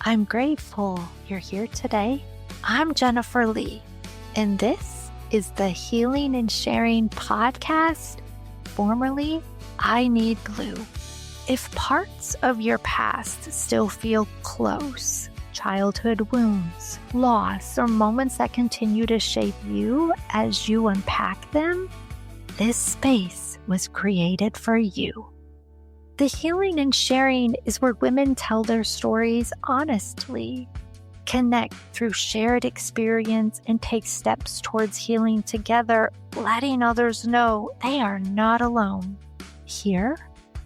I'm grateful you're here today. I'm Jennifer Lee, and this is the Healing and Sharing podcast, formerly I Need Glue. If parts of your past still feel close, childhood wounds, loss, or moments that continue to shape you as you unpack them, this space was created for you. The Healing and Sharing is where women tell their stories honestly, connect through shared experience, and take steps towards healing together, letting others know they are not alone. Here,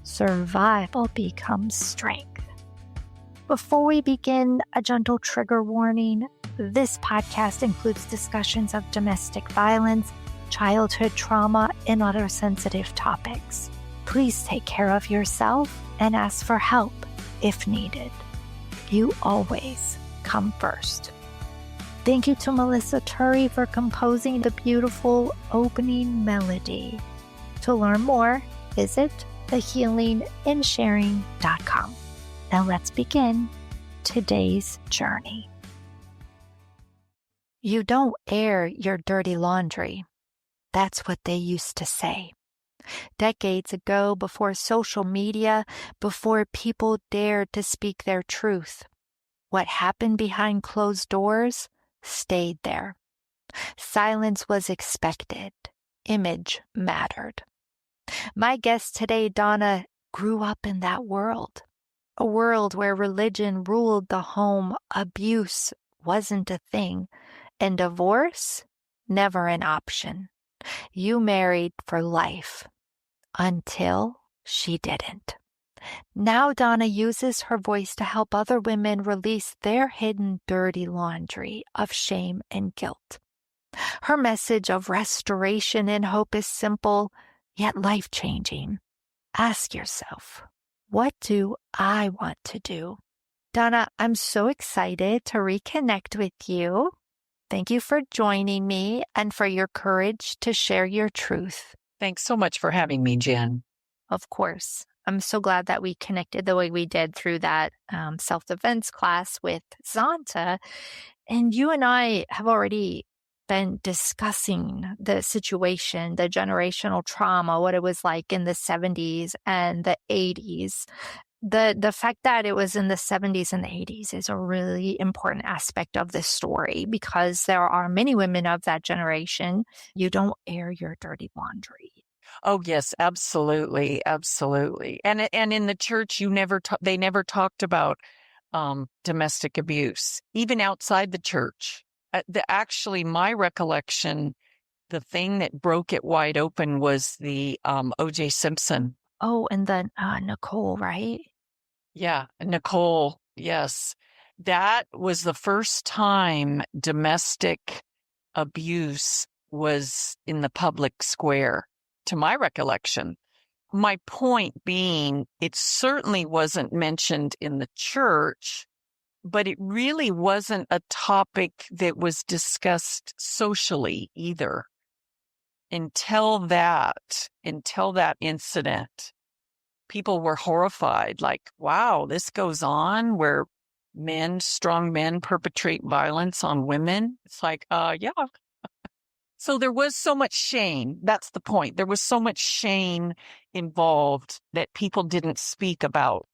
survival becomes strength. Before we begin, a gentle trigger warning. This podcast includes discussions of domestic violence, childhood trauma, and other sensitive topics. Please take care of yourself and ask for help if needed. You always come first. Thank you to Melissa Turry for composing the beautiful opening melody. To learn more, visit thehealingandsharing.com. Now let's begin today's journey. You don't air your dirty laundry. That's what they used to say. Decades ago, before social media, before people dared to speak their truth, what happened behind closed doors stayed there. Silence was expected. Image mattered. My guest today, Donna, grew up in that world. A world where religion ruled the home, abuse wasn't a thing, and divorce, never an option. You married for life. Until she didn't. Now Donna uses her voice to help other women release their hidden dirty laundry of shame and guilt. Her message of restoration and hope is simple, yet life-changing. Ask yourself, what do I want to do? Donna, I'm so excited to reconnect with you. Thank you for joining me and for your courage to share your truth. Thanks so much for having me, Jen. Of course. I'm so glad that we connected the way we did through that self-defense class with Zonta. And you and I have already been discussing the situation, the generational trauma, what it was like in the 70s and the 80s. The fact that it was in the 70s and the 80s is a really important aspect of this story because there are many women of that generation. You don't air your dirty laundry. Oh, yes, absolutely. Absolutely. And in the church, they never talked about domestic abuse, even outside the church. Actually, my recollection, the thing that broke it wide open was the O.J. Simpson. Oh, and then Nicole, right? Yeah, Nicole, yes. That was the first time domestic abuse was in the public square, to my recollection. My point being, it certainly wasn't mentioned in the church, but it really wasn't a topic that was discussed socially either until that incident. People were horrified, like, wow, this goes on where strong men perpetrate violence on women. It's like, yeah. So there was so much shame. That's the point. There was so much shame involved that people didn't speak about.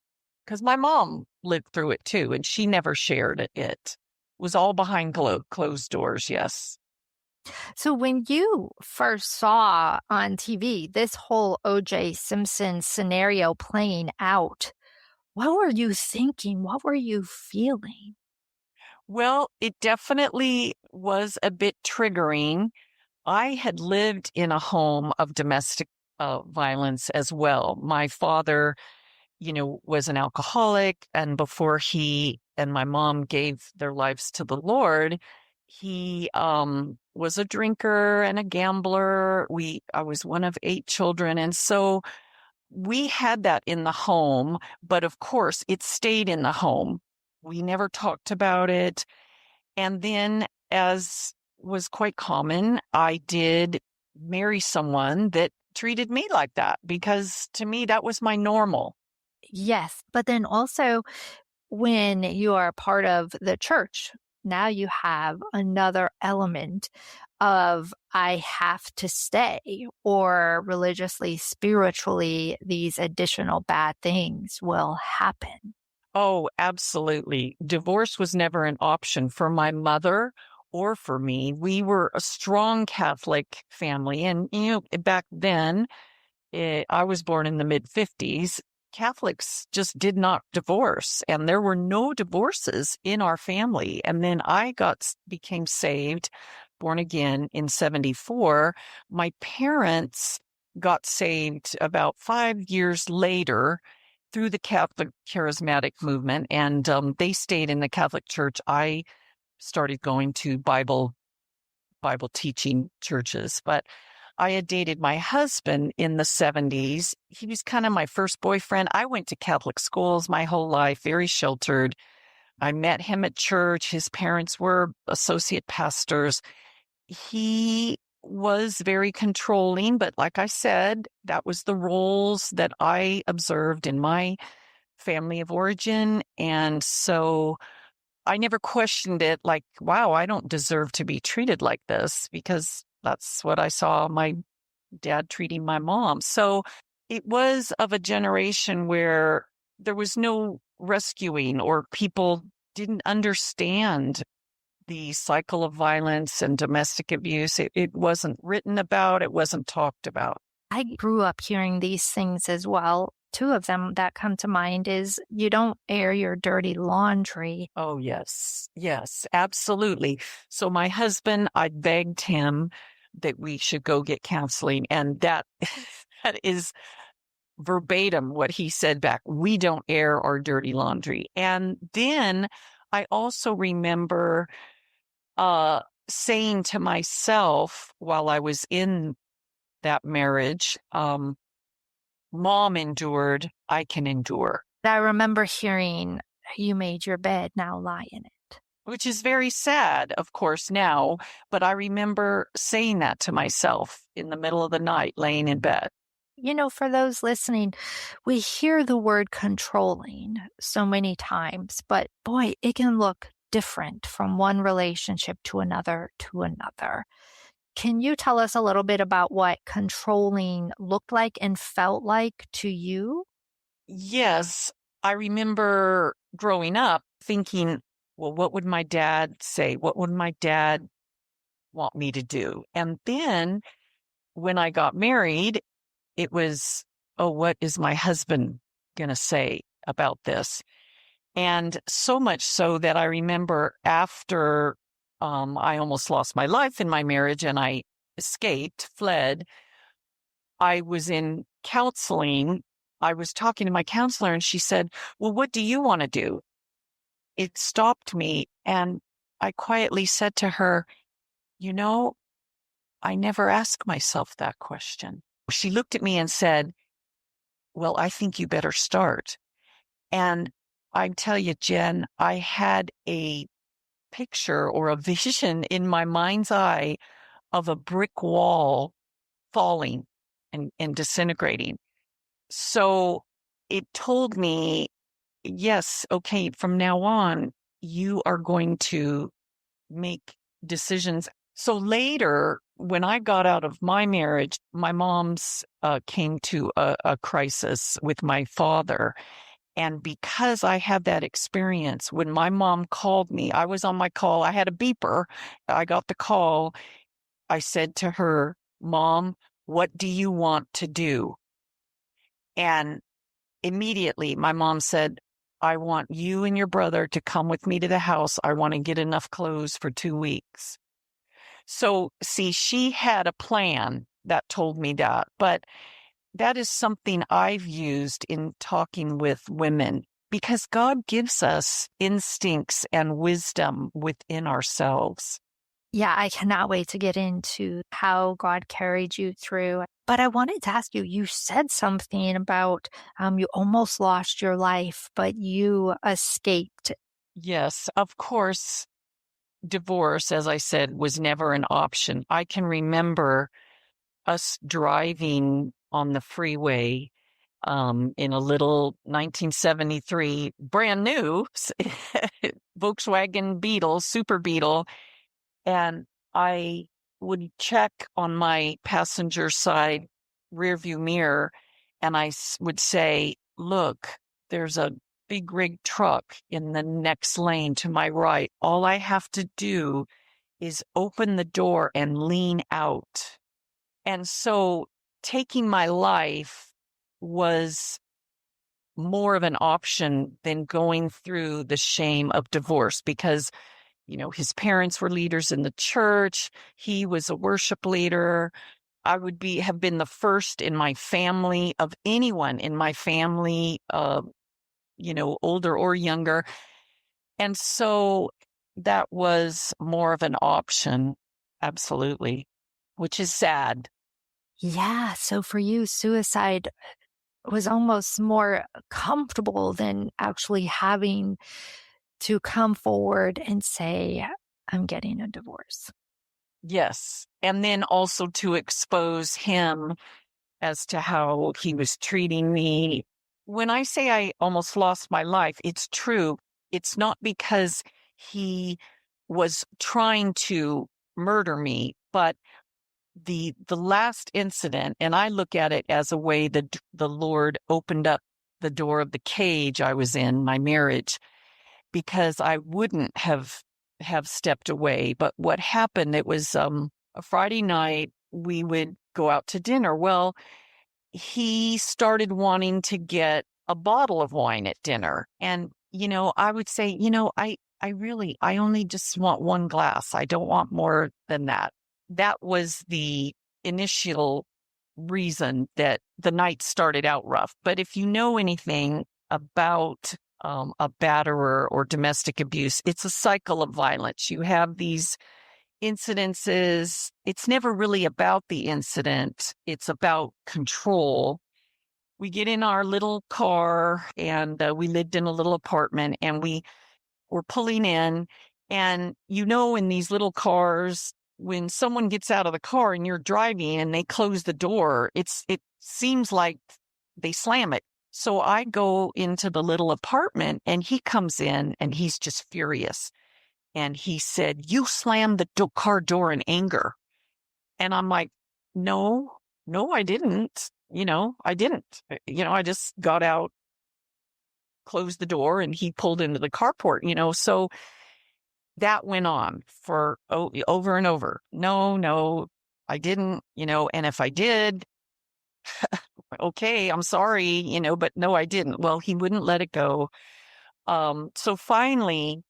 Because my mom lived through it too, and she never shared it. It was all behind closed doors, yes. So when you first saw on TV this whole O.J. Simpson scenario playing out, what were you thinking? What were you feeling? Well, it definitely was a bit triggering. I had lived in a home of domestic violence as well. My father, was an alcoholic, and before he and my mom gave their lives to the Lord, he was a drinker and a gambler. I was one of 8 children. And so we had that in the home, but of course it stayed in the home. We never talked about it. And then, as was quite common, I did marry someone that treated me like that because to me, that was my normal. Yes. But then also when you are part of the church, now you have another element of I have to stay, or religiously, spiritually, these additional bad things will happen. Oh, absolutely. Divorce was never an option for my mother or for me. We were a strong Catholic family. And, back then, I was born in the mid 50s. Catholics just did not divorce, and there were no divorces in our family. And then I became saved, born again in 74. My parents got saved about 5 years later through the Catholic charismatic movement, and they stayed in the Catholic Church. I started going to Bible teaching churches, but I had dated my husband in the 70s. He was kind of my first boyfriend. I went to Catholic schools my whole life, very sheltered. I met him at church. His parents were associate pastors. He was very controlling, but like I said, that was the roles that I observed in my family of origin. And so I never questioned it like, wow, I don't deserve to be treated like this, because that's what I saw my dad treating my mom. So it was of a generation where there was no rescuing, or people didn't understand the cycle of violence and domestic abuse. It wasn't written about. It wasn't talked about. I grew up hearing these things as well. Two of them that come to mind is you don't air your dirty laundry. Oh, yes. Yes, absolutely. So my husband, I begged him that we should go get counseling. And that that is verbatim what he said back. We don't air our dirty laundry. And then I also remember saying to myself while I was in that marriage, Mom endured, I can endure. I remember hearing, you made your bed, now lie in it. Which is very sad, of course, now, but I remember saying that to myself in the middle of the night, laying in bed. For those listening, we hear the word controlling so many times, but boy, it can look different from one relationship to another to another. Can you tell us a little bit about what controlling looked like and felt like to you? Yes, I remember growing up thinking, well, what would my dad say? What would my dad want me to do? And then when I got married, it was, oh, what is my husband going to say about this? And so much so that I remember after I almost lost my life in my marriage and I fled, I was in counseling. I was talking to my counselor and she said, well, what do you want to do? It stopped me. And I quietly said to her, I never ask myself that question. She looked at me and said, well, I think you better start. And I tell you, Jen, I had a picture or a vision in my mind's eye of a brick wall falling and disintegrating. So it told me, yes, okay, from now on, you are going to make decisions. So later, when I got out of my marriage, my mom's came to a crisis with my father. And because I had that experience, when my mom called me, I was on my call. I had a beeper. I got the call. I said to her, Mom, what do you want to do? And immediately my mom said, I want you and your brother to come with me to the house. I want to get enough clothes for 2 weeks. So, see, she had a plan that told me that, but that is something I've used in talking with women, because God gives us instincts and wisdom within ourselves. Yeah, I cannot wait to get into how God carried you through. But I wanted to ask you, you said something about you almost lost your life, but you escaped. Yes, of course, divorce, as I said, was never an option. I can remember us driving on the freeway in a little 1973 brand new Volkswagen Beetle, Super Beetle. And I would check on my passenger side rearview mirror and I would say, look, there's a big rig truck in the next lane to my right. All I have to do is open the door and lean out. And so taking my life was more of an option than going through the shame of divorce because, his parents were leaders in the church. He was a worship leader. I would have been the first in my family of anyone in my family, older or younger. And so that was more of an option. Absolutely. Which is sad. Yeah. So for you, suicide was almost more comfortable than actually having to come forward and say, I'm getting a divorce. Yes. And then also to expose him as to how he was treating me. When I say I almost lost my life, it's true. It's not because he was trying to murder me, but the last incident, and I look at it as a way that the Lord opened up the door of the cage I was in, my marriage, because I wouldn't have stepped away. But what happened, it was a Friday night, we would go out to dinner. Well, he started wanting to get a bottle of wine at dinner. And, I would say, I only just want one glass. I don't want more than that. That was the initial reason that the night started out rough. But if you know anything about a batterer or domestic abuse, it's a cycle of violence. You have these incidences. It's never really about the incident. It's about control. We get in our little car and we lived in a little apartment and we were pulling in. And in these little cars, when someone gets out of the car and you're driving and they close the door, it seems like they slam it. So I go into the little apartment and he comes in and he's just furious. And he said, you slammed the car door in anger. And I'm like, no, I didn't. I didn't. I just got out, closed the door, and he pulled into the carport, So that went on for over and over. No, I didn't, and if I did, okay, I'm sorry, but no, I didn't. Well, he wouldn't let it go. So finally,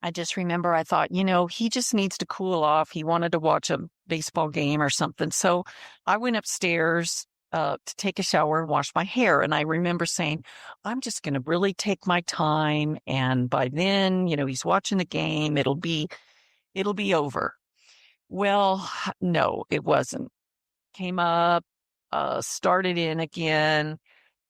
I just remember I thought, he just needs to cool off. He wanted to watch a baseball game or something. So I went upstairs to take a shower and wash my hair. And I remember saying, I'm just going to really take my time. And by then, he's watching the game. It'll be over. Well, no, it wasn't. Came up, started in again.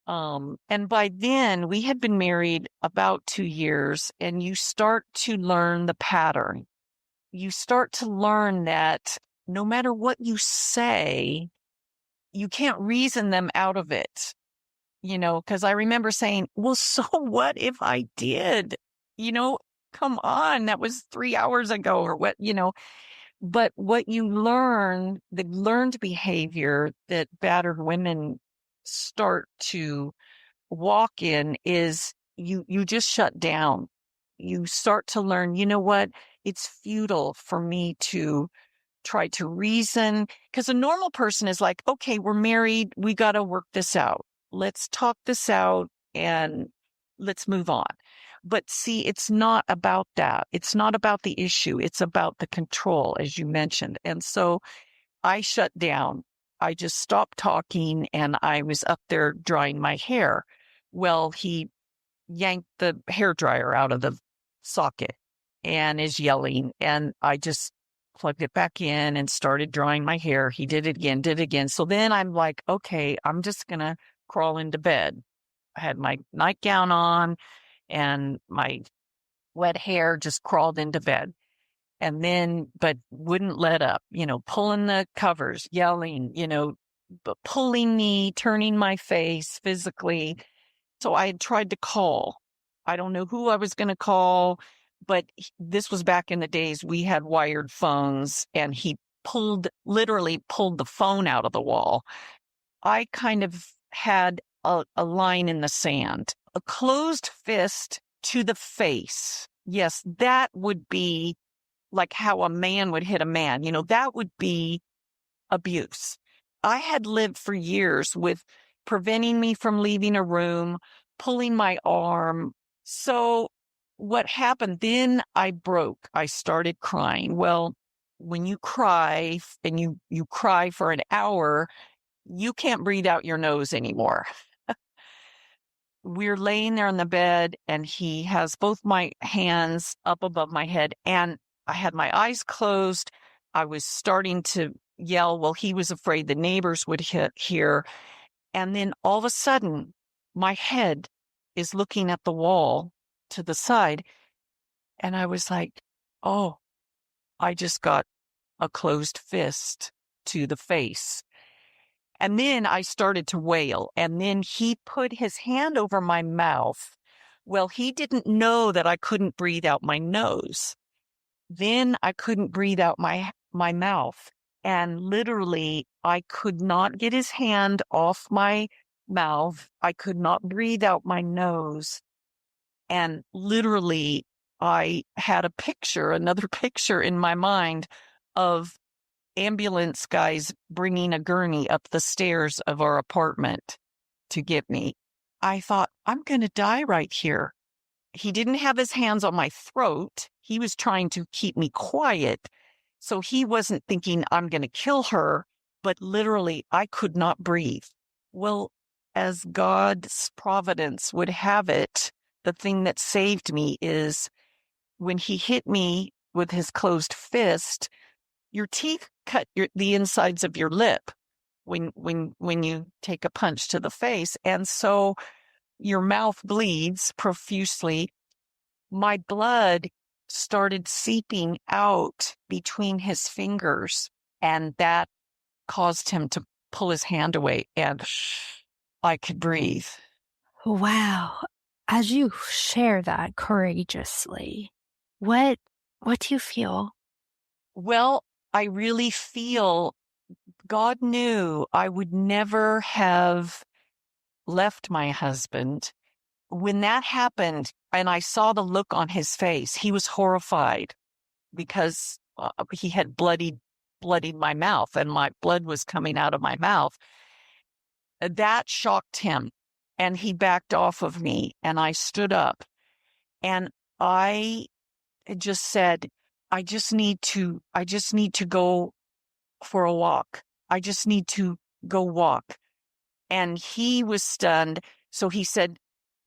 And by then we had been married about 2 years, and you start to learn the pattern. You start to learn that no matter what you say, you can't reason them out of it, because I remember saying, well, so what if I did, come on, that was 3 hours ago or what, but what you learn, the learned behavior that battered women start to walk in is you just shut down. You start to learn, what? It's futile for me to try to reason, because a normal person is like, okay, we're married. We got to work this out. Let's talk this out and let's move on. But see, it's not about that. It's not about the issue. It's about the control, as you mentioned. And so I shut down. I just stopped talking and I was up there drying my hair. Well, he yanked the hairdryer out of the socket and is yelling. And I just plugged it back in and started drying my hair. He did it again. So then I'm like, okay, I'm just going to crawl into bed. I had my nightgown on and my wet hair, just crawled into bed. And then, but wouldn't let up, pulling the covers, yelling, pulling me, turning my face physically. So I had tried to call. I don't know who I was going to call, but this was back in the days we had wired phones, and he literally pulled the phone out of the wall. I kind of had a line in the sand, a closed fist to the face. Yes, that would be like how a man would hit a man. That would be abuse. I had lived for years with preventing me from leaving a room, pulling my arm. So what happened then, I broke. I started crying. Well, when you cry and you cry for an hour, you can't breathe out your nose anymore. We're laying there on the bed, and he has both my hands up above my head, and I had my eyes closed. I was starting to yell. Well, he was afraid the neighbors would hear. And then all of a sudden, my head is looking at the wall to the side. And I was like, oh, I just got a closed fist to the face. And then I started to wail. And then he put his hand over my mouth. Well, he didn't know that I couldn't breathe out my nose. Then I couldn't breathe out my mouth. And literally, I could not get his hand off my mouth. I could not breathe out my nose. And literally, I had another picture in my mind of ambulance guys bringing a gurney up the stairs of our apartment to get me. I thought, I'm going to die right here. He didn't have his hands on my throat. He was trying to keep me quiet. So he wasn't thinking I'm going to kill her, but literally I could not breathe. Well, as God's providence would have it, the thing that saved me is when he hit me with his closed fist, your teeth cut the insides of your lip when you take a punch to the face. And so your mouth bleeds profusely. My blood started seeping out between his fingers, and that caused him to pull his hand away, and I could breathe. Wow. As you share that courageously, what do you feel? Well, I really feel God knew I would never have left my husband. When that happened and I saw the look on his face, he was horrified because he had bloodied my mouth, and my blood was coming out of my mouth. That shocked him, and he backed off of me, and I stood up, and I just said, I just need to go for a walk. I just need to go walk. And he was stunned. So he said,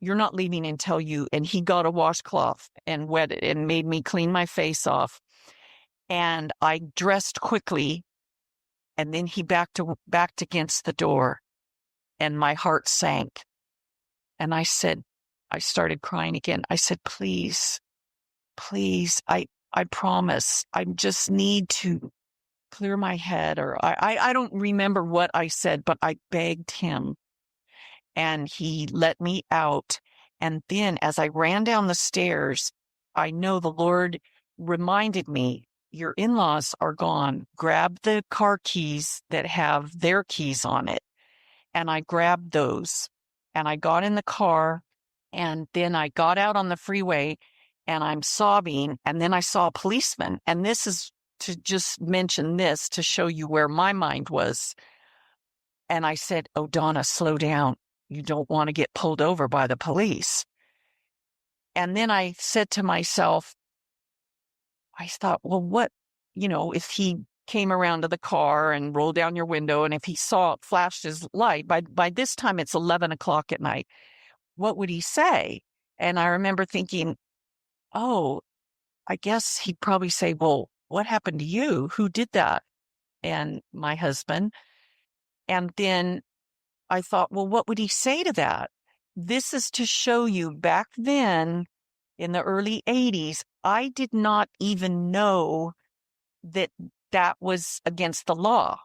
you're not leaving until you, and he got a washcloth and wet it and made me clean my face off. And I dressed quickly, and then he backed against the door, and my heart sank. And I started crying again. I said, please, I promise, I just need to clear my head. Or I don't remember what I said, but I begged him, and he let me out. And then as I ran down the stairs, I know the Lord reminded me, your in-laws are gone. Grab the car keys that have their keys on it. And I grabbed those, and I got in the car, and then I got out on the freeway, and I'm sobbing. And then I saw a policeman. And this is to just mention this to show you where my mind was. And I said, oh, Donna, slow down. You don't want to get pulled over by the police. And then I said to myself, I thought, well, what, if he came around to the car and rolled down your window, and if he flashed his light, by this time it's 11 o'clock at night, what would he say? And I remember thinking, oh, I guess he'd probably say, well, what happened to you? Who did that? And my husband. And then I thought, well, what would he say to that? This is to show you back then in the early 80s, I did not even know that was against the law.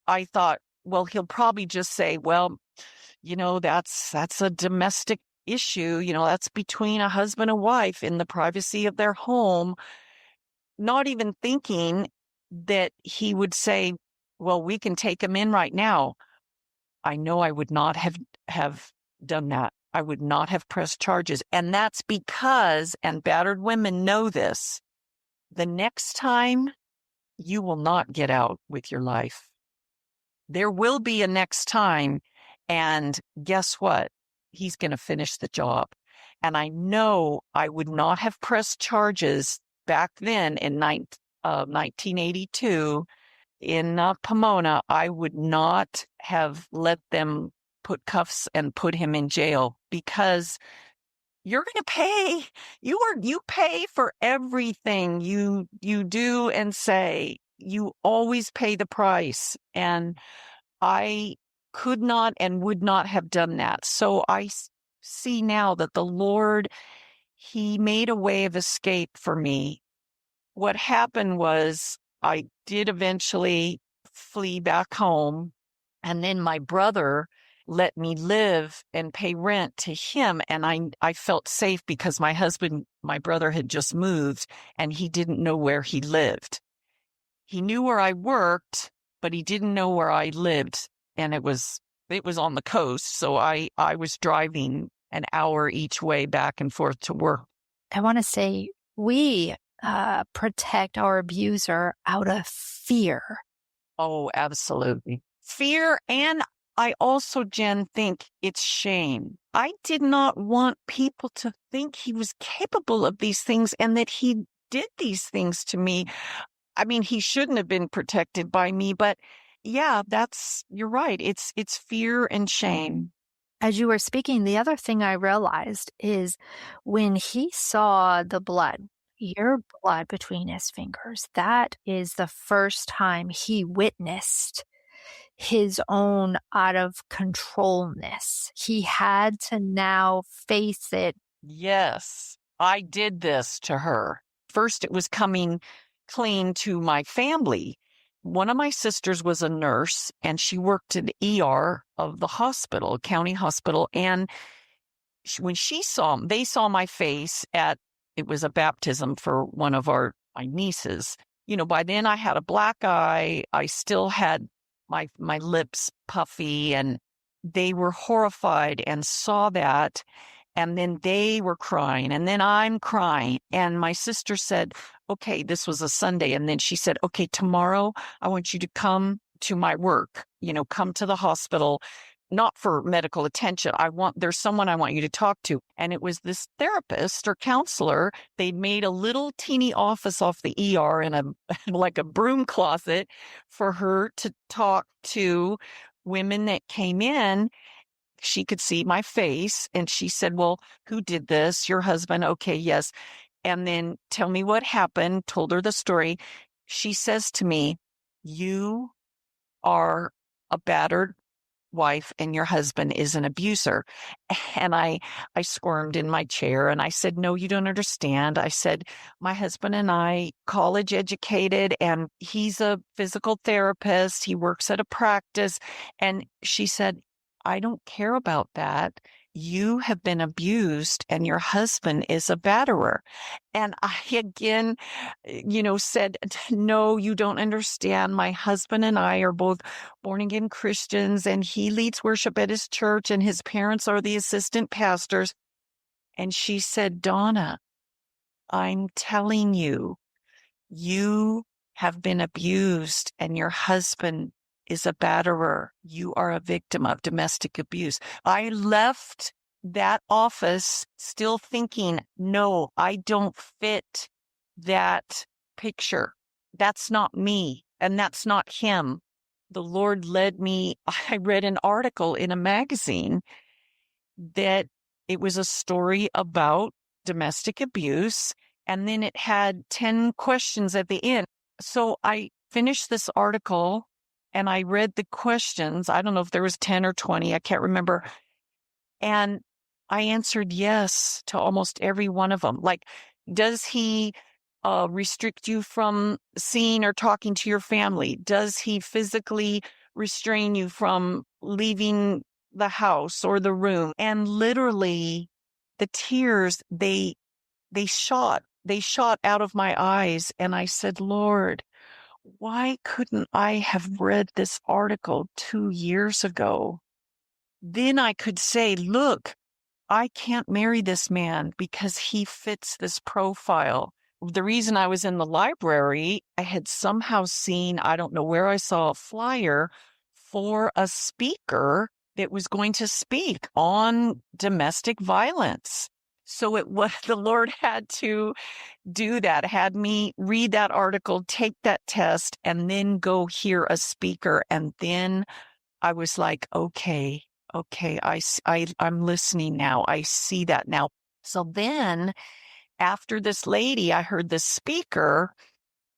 I thought, well, he'll probably just say, well, that's a domestic issue. That's between a husband and wife in the privacy of their home, not even thinking that he would say, well, we can take him in right now. I know I would not have done that. I would not have pressed charges. And that's because, and battered women know this, the next time you will not get out with your life. There will be a next time. And guess what? He's going to finish the job. And I know I would not have pressed charges back then in 1982 in Pomona. I would not have let them put cuffs and put him in jail, because you're going to pay. You pay for everything you do and say. You always pay the price. And I could not and would not have done that. So I see now that the Lord, he made a way of escape for me. What happened was I did eventually flee back home, and then my brother let me live and pay rent to him. And I felt safe because my brother had just moved and he didn't know where he lived. He knew where I worked, but he didn't know where I lived. And it was on the coast. So I was driving an hour each way back and forth to work. I want to say we protect our abuser out of fear. Oh, absolutely. Fear. And I also, Jen, think it's shame. I did not want people to think he was capable of these things and that he did these things to me. I mean, he shouldn't have been protected by me, but yeah, you're right. It's fear and shame. As you were speaking, the other thing I realized is when he saw the blood, your blood between his fingers, that is the first time he witnessed his own out of controlness. He had to now face it. Yes, I did this to her. First, it was coming clean to my family. One of my sisters was a nurse and she worked in the ER of the hospital, county hospital. And when they saw my face it was a baptism for one of my nieces. By then I had a black eye. I still had my lips puffy, and they were horrified and saw that. And then they were crying, and then I'm crying. And my sister said, okay, this was a Sunday. And then she said, okay, tomorrow I want you to come to my work, come to the hospital, not for medical attention. There's someone I want you to talk to. And it was this therapist or counselor. They'd made a little teeny office off the ER in like a broom closet for her to talk to women that came in. She could see my face, and she said, well, who did this? Your husband? Okay, yes. And then tell me what happened, told her the story. She says to me, you are a battered wife and your husband is an abuser. And I squirmed in my chair and I said, no, you don't understand. I said, my husband and I, college educated, and he's a physical therapist. He works at a practice. And she said, I don't care about that. You have been abused and your husband is a batterer. And I again, said, no, you don't understand. My husband and I are both born again Christians, and he leads worship at his church and his parents are the assistant pastors. And she said, Donna, I'm telling you, you have been abused and your husband is a batterer. You are a victim of domestic abuse. I left that office still thinking, no, I don't fit that picture. That's not me. And that's not him. The Lord led me. I read an article in a magazine that it was a story about domestic abuse. And then it had 10 questions at the end. So I finished this article and I read the questions. I don't know if there was 10 or 20. I can't remember. And I answered yes to almost every one of them. Like, does he restrict you from seeing or talking to your family? Does he physically restrain you from leaving the house or the room. And literally the tears, they shot out of my eyes. And I said, Lord, why couldn't I have read this article 2 years ago? Then I could say, look, I can't marry this man because he fits this profile. The reason I was in the library, I had somehow seen, I don't know where I saw a flyer for a speaker that was going to speak on domestic violence. So it was the Lord had to do that, had me read that article, take that test, and then go hear a speaker. And then I was like, okay, I'm listening now. I see that now. So then after this lady, I heard this speaker,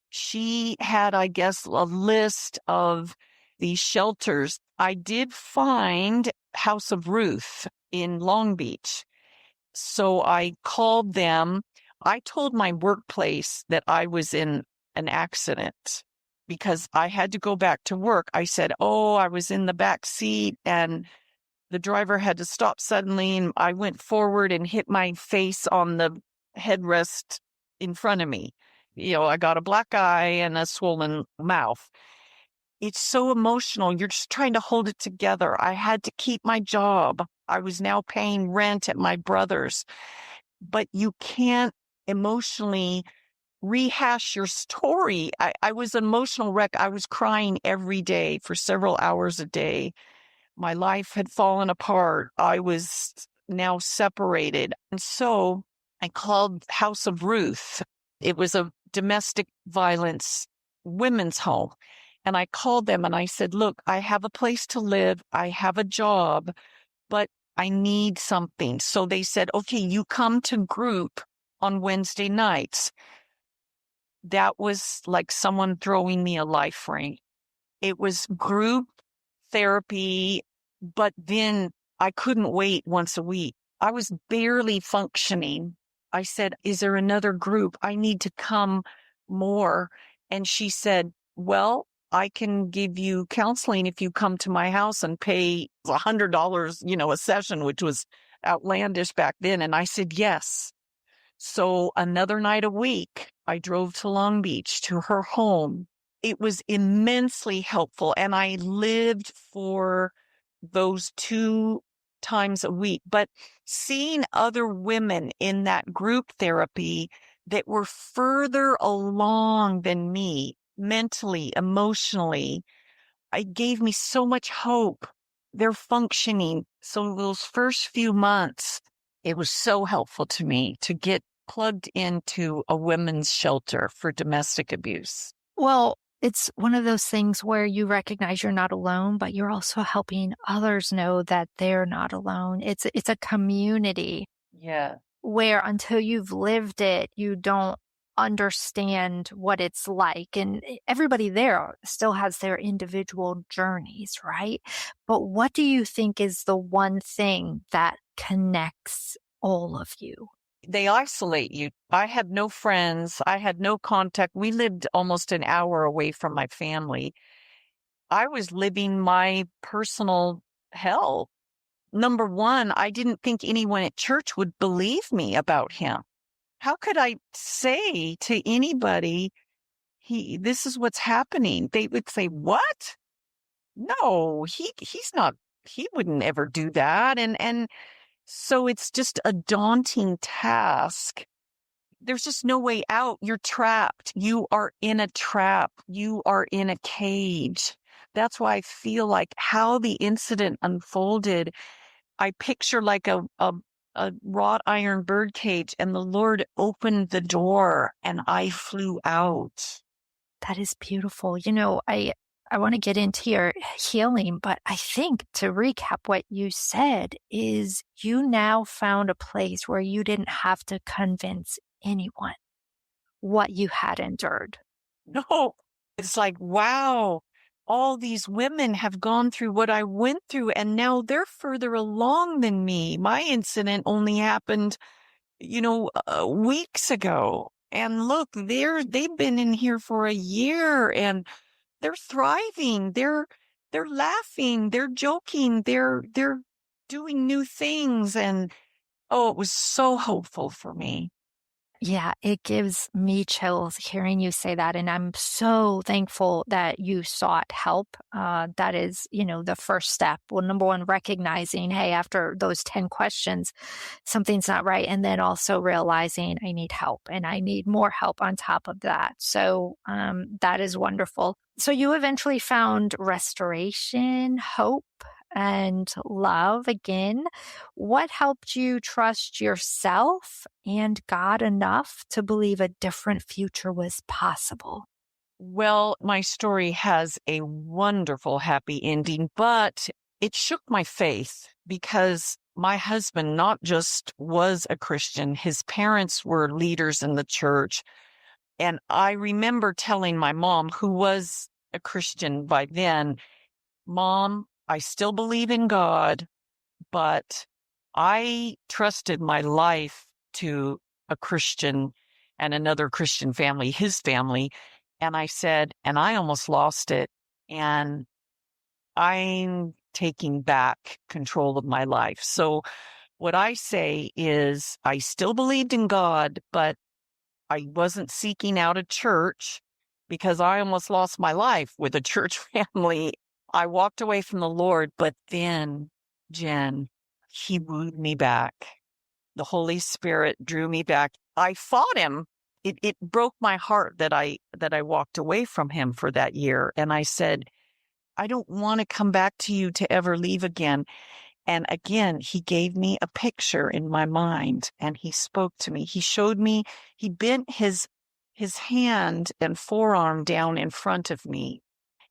she had, I guess, a list of these shelters. I did find House of Ruth in Long Beach. So I called them. I told my workplace that I was in an accident because I had to go back to work. I said, oh, I was in the back seat and the driver had to stop suddenly. And I went forward and hit my face on the headrest in front of me. I got a black eye and a swollen mouth. It's so emotional. You're just trying to hold it together. I had to keep my job. I was now paying rent at my brother's, but you can't emotionally rehash your story. I was an emotional wreck. I was crying every day for several hours a day. My life had fallen apart. I was now separated. And so I called House of Ruth. It was a domestic violence women's home. And I called them and I said, look, I have a place to live. I have a job, but I need something. So they said, okay, you come to group on Wednesday nights. That was like someone throwing me a life ring. It was group therapy, but then I couldn't wait once a week. I was barely functioning. I said, is there another group? I need to come more. And she said, well, I can give you counseling if you come to my house and pay $100, a session, which was outlandish back then. And I said, yes. So another night a week, I drove to Long Beach to her home. It was immensely helpful. And I lived for those 2 times a week. But seeing other women in that group therapy that were further along than me, mentally, emotionally, it gave me so much hope. They're functioning. So those first few months, it was so helpful to me to get plugged into a women's shelter for domestic abuse. Well, it's one of those things where you recognize you're not alone, but you're also helping others know that they're not alone. It's a community. Yeah. Where until you've lived it, you don't understand what it's like. And everybody there still has their individual journeys, right? But what do you think is the one thing that connects all of you? They isolate you. I had no friends. I had no contact. We lived almost an hour away from my family. I was living my personal hell. Number one, I didn't think anyone at church would believe me about him. How could I say to anybody, this is what's happening? They would say, what? No, he's not, he wouldn't ever do that. And so it's just a daunting task. There's just no way out. You're trapped. You are in a trap. You are in a cage. That's why I feel like how the incident unfolded, I picture like a wrought iron bird cage, and the Lord opened the door and I flew out. That is beautiful. I want to get into your healing, but I think to recap what you said is you now found a place where you didn't have to convince anyone what you had endured. No, it's like, wow, all these women have gone through what I went through and now they're further along than me. My incident only happened, weeks ago. And look, they've been in here for a year and they're thriving. they're laughing, they're joking, they're doing new things. And oh, it was so hopeful for me. Yeah, it gives me chills hearing you say that. And I'm so thankful that you sought help. That is, the first step. Well, number one, recognizing, hey, after those 10 questions, something's not right. And then also realizing I need help and I need more help on top of that. So that is wonderful. So you eventually found restoration, hope, and love again. What helped you trust yourself and God enough to believe a different future was possible? Well, my story has a wonderful happy ending, but it shook my faith because my husband not just was a Christian, his parents were leaders in the church. And I remember telling my mom, who was a Christian by then, Mom, I still believe in God, but I trusted my life to a Christian and another Christian family, his family. And I said, and I almost lost it. And I'm taking back control of my life. So what I say is I still believed in God, but I wasn't seeking out a church because I almost lost my life with a church family. I walked away from the Lord, but then, Jen, he wooed me back. The Holy Spirit drew me back. I fought him. It broke my heart that I walked away from him for that year. And I said, I don't want to come back to you to ever leave again. And again, he gave me a picture in my mind and he spoke to me. He showed me, he bent his hand and forearm down in front of me.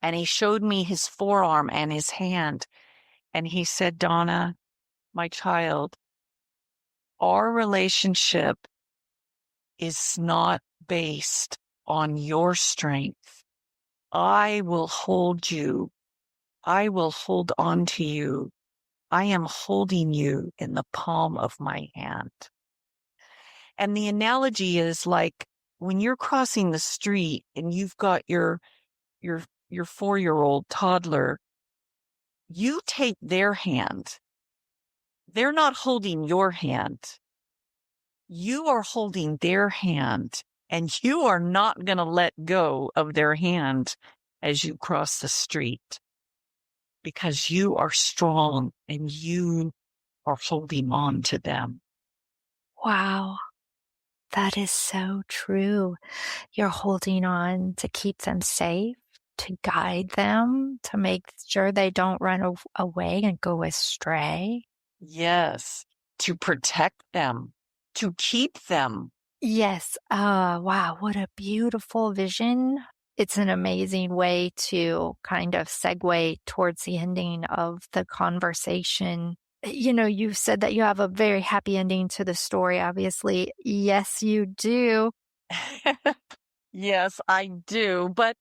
And he showed me his forearm and his hand. And he said, Donna, my child, our relationship is not based on your strength. I will hold you. I will hold on to you. I am holding you in the palm of my hand. And the analogy is like when you're crossing the street and you've got your 4-year-old toddler, you take their hand. They're not holding your hand. You are holding their hand and you are not going to let go of their hand as you cross the street because you are strong and you are holding on to them. Wow, that is so true. You're holding on to keep them safe, to guide them, to make sure they don't run away and go astray. Yes, to protect them, to keep them. Yes. Wow. What a beautiful vision. It's an amazing way to kind of segue towards the ending of the conversation. You said that you have a very happy ending to the story, obviously. Yes, you do. Yes, I do. But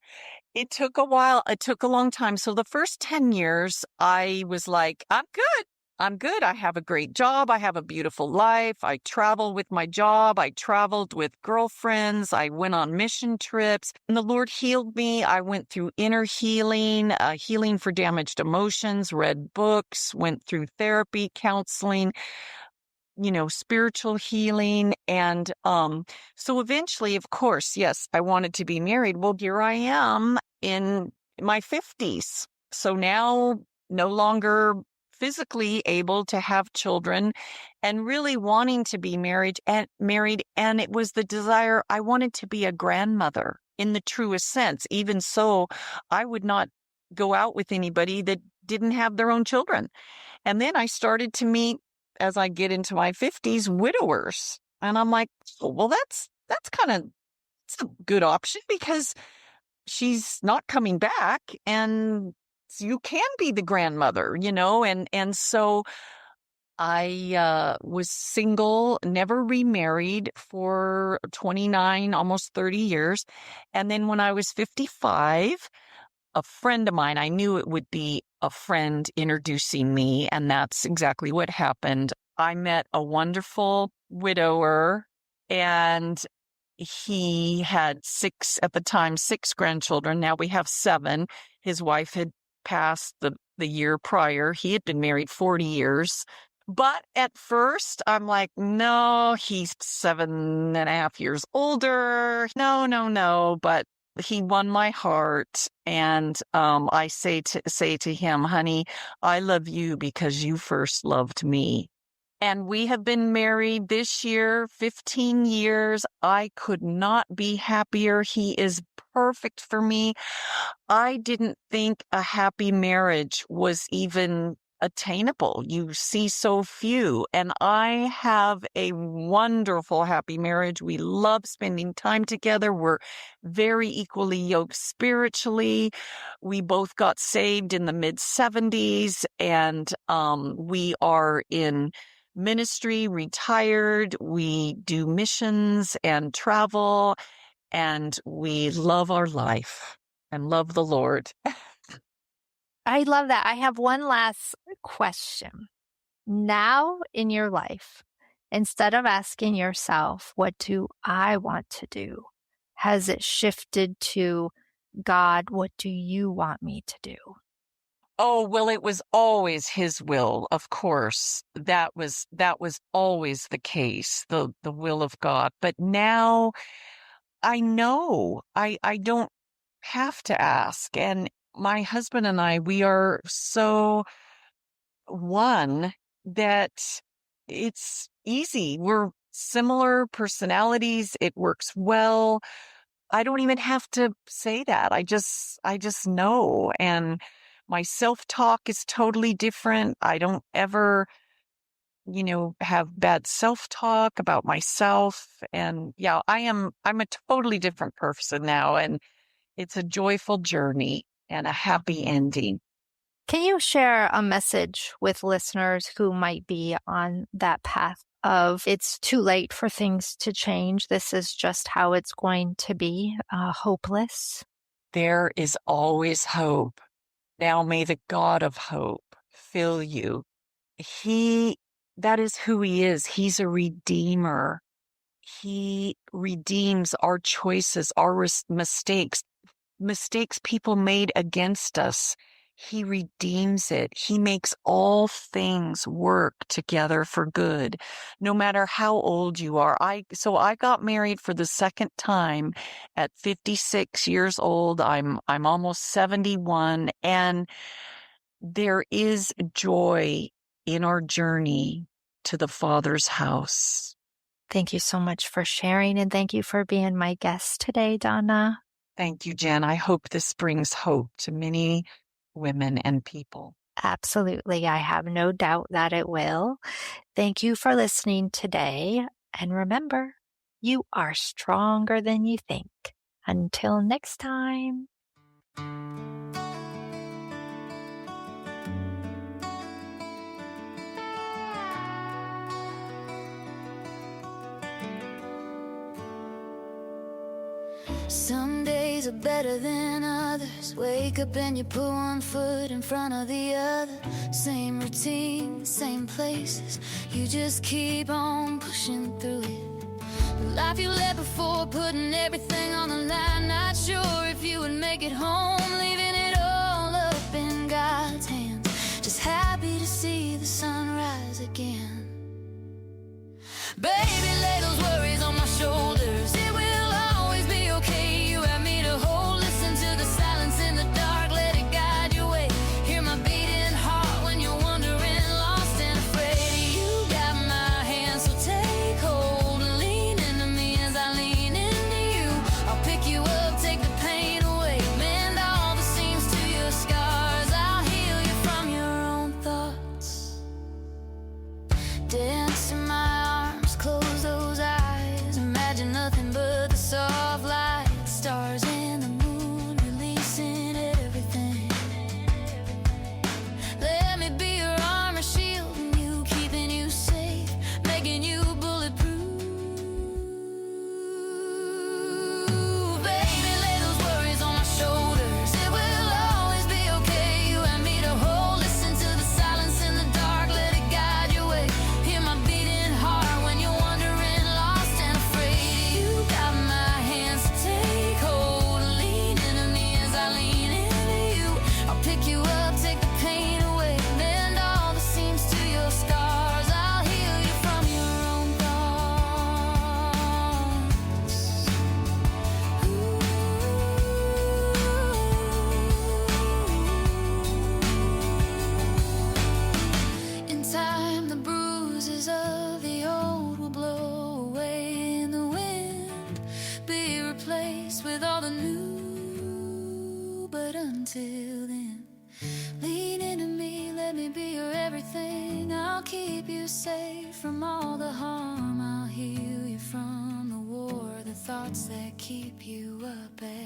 it took a while. It took a long time. So the first 10 years, I was like, I'm good. I'm good. I have a great job. I have a beautiful life. I travel with my job. I traveled with girlfriends. I went on mission trips and the Lord healed me. I went through inner healing, healing for damaged emotions, read books, went through therapy, counseling, spiritual healing. And so eventually, of course, yes, I wanted to be married. Well, here I am in my 50s. So now no longer physically able to have children and really wanting to be married. And it was the desire. I wanted to be a grandmother in the truest sense. Even so, I would not go out with anybody that didn't have their own children. And then I started to meet, as I get into my 50s, widowers. And I'm like, oh, well, that's it's a good option because she's not coming back and you can be the grandmother, and so I was single, never remarried for 29, almost 30 years. And then when I was 55, a friend of mine, I knew it would be a friend introducing me, and that's exactly what happened. I met a wonderful widower, and he had 6 grandchildren. Now we have 7. His wife had passed the year prior. He had been married 40 years. But at first, I'm like, no, he's 7.5 years older. No, no, no. But he won my heart. And I say to him, honey, I love you because you first loved me. And we have been married this year, 15 years. I could not be happier. He is perfect for me. I didn't think a happy marriage was even attainable. You see so few. And I have a wonderful, happy marriage. We love spending time together. We're very equally yoked spiritually. We both got saved in the mid-70s, and we are in ministry, retired. We do missions and travel, and we love our life and love the Lord. I love that. I have one last question. Now in your life, instead of asking yourself, what do I want to do? Has it shifted to, God, what do you want me to do? Oh, well, it was always his will, of course. That was always the case, the will of God. But now I know I don't have to ask. And my husband and I, we are so one that it's easy. We're similar personalities. It works well. I don't even have to say that. I just know. And my self-talk is totally different. I don't ever, have bad self-talk about myself. And yeah, I'm a totally different person now. And it's a joyful journey and a happy ending. Can you share a message with listeners who might be on that path of it's too late for things to change? This is just how it's going to be, hopeless? There is always hope. Now may the God of hope fill you. That is who he is. He's a redeemer. He redeems our choices, our mistakes people made against us. He redeems it. He makes all things work together for good, no matter how old you are. So I got married for the second time at 56 years old. I'm almost 71, and there is joy in our journey to the Father's house. Thank you so much for sharing, and thank you for being my guest today, Donna. Thank you, Jen. I hope this brings hope to many women and people. Absolutely. I have no doubt that it will. Thank you for listening today. And remember, you are stronger than you think. Until next time. Some days are better than others. Wake up and you put one foot in front of the other. Same routine, same places. You just keep on pushing through it. The life you led before, putting everything on the line. Not sure if you would make it home, leaving it all up in God's hands. Just happy to see the sunrise again. Baby, lay those worries on my shoulders. It will always be okay. You have me to hold. Listen to the silence in the dark. Let it guide your way. Hear my beating heart when you're wandering, lost and afraid. You got my hand, so take hold and lean into me as I lean into you. I'll pick you up, take the pain away, mend all the seams to your scars. I'll heal you from your own thoughts. Dance in my arms, close those eyes. Imagine from all the harm. I'll heal you from the war, the thoughts that keep you up at